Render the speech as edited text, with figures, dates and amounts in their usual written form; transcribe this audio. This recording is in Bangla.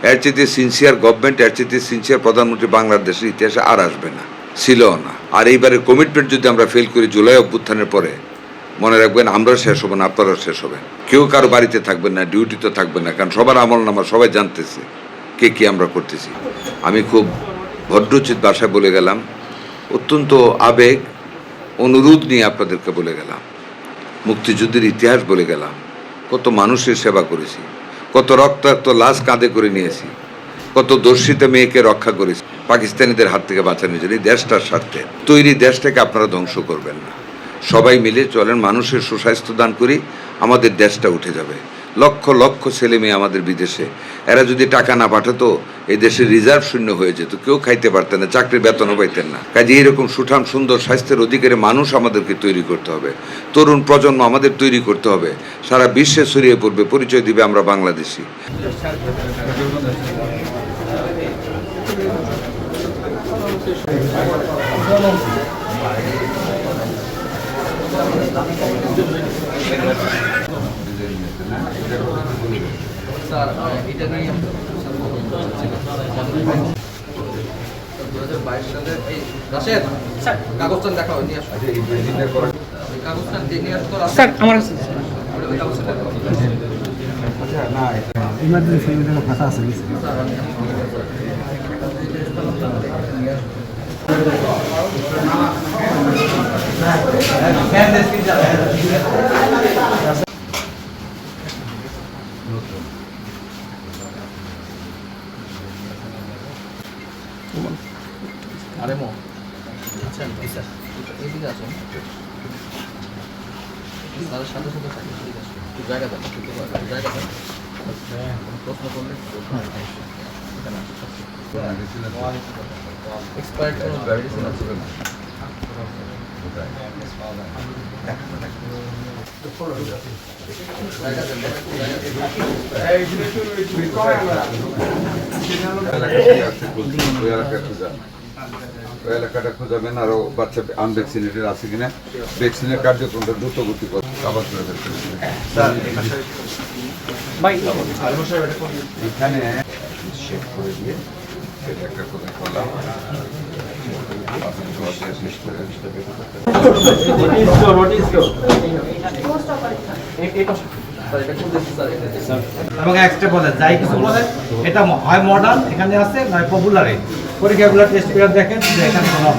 এর চেয়ে সিনসিয়ার গভর্নমেন্ট, এর চেয়ে সিনসিয়ার প্রধানমন্ত্রী বাংলাদেশের ইতিহাসে আর আসবে না, ছিলও না। আর এইবারের কমিটমেন্ট যদি আমরা ফেল করি জুলাই অভ্যুত্থানের পরে, মনে রাখবেন আমরাও শেষ হবো না, আপনারাও শেষ হবেন। কেউ কারো বাড়িতে থাকবেন না, ডিউটিতে থাকবেন না, কারণ সবার আমল নামা সবাই জানতেছে কে কি আমরা করতেছি। আমি খুব ভদ্রোচিত ভাষায় বলে গেলাম, অত্যন্ত আবেগ অনুরোধ নিয়ে আপনাদেরকে বলে গেলাম, মুক্তিযুদ্ধের ইতিহাস বলে গেলাম, কত মানুষের সেবা করেছি, কত রক্তাক্ত লাশ কাঁধে করে নিয়েছি, কত দর্শিত মেয়েকে রক্ষা করেছি পাকিস্তানিদের হাত থেকে বাঁচানোর জন্য। এই দেশটার স্বার্থে তৈরি দেশটাকে আপনারা ধ্বংস করবেন না। সবাই মিলে চলেন, মানুষের সুস্বাস্থ্য দান করি, আমাদের দেশটা উঠে যাবে। লক্ষ লক্ষ ছেলে মেয়ে আমাদের বিদেশে, এরা যদি টাকা না পাঠাতো এই দেশের রিজার্ভ শূন্য হয়ে যেত, কেউ খাইতে পারতেন না, চাকরির বেতনও পাইতেন না। কাজে এইরকম সুঠাম সুন্দর স্বাস্থ্যের অধিকারে মানুষ আমাদেরকে তৈরি করতে হবে, তরুণ প্রজন্ম আমাদের তৈরি করতে হবে, সারা বিশ্বে ছড়িয়ে পড়বে, পরিচয় দিবে আমরা বাংলাদেশি। স্যার এটা নিয়ে 2022 সালের এই রাশেদ স্যার কাগজটা দেখাও নিয়ে আসো। কাগজটা নিয়ে আসো স্যার, আমার কাছে কাগজটা দেখাও। আচ্ছা না ইমার্জেন্সি এর কথা আছে স্যার, আরে মো আচ্ছা স্যার এইদিকে আসুন, স্যারের সাথে সাথে থাকি, ঠিক আছে একটু জায়গা দেন, জায়গা দেন, প্রশ্ন করলে এক্সপায়ার্ড কোনো মেডিসিন আছে না? এলাকাটা খোঁজাবেন, আরো বাচ্চা আনভ্যাকসিনেটেড আছে কিনা, ভ্যাকসিনের কার্যক্রমটা দ্রুত গতি করে আবার করে এখানে শেষ করে দিয়ে সেটা একটা কোথায় করলাম। এবং এক্সট্রা বলে যাই কিছু বলে এটা হয় মডার্ন এখানে আছে নয় পপুলারে পরীক্ষাগুলো টেস্ট করে দেখেন যে এখানে কোনো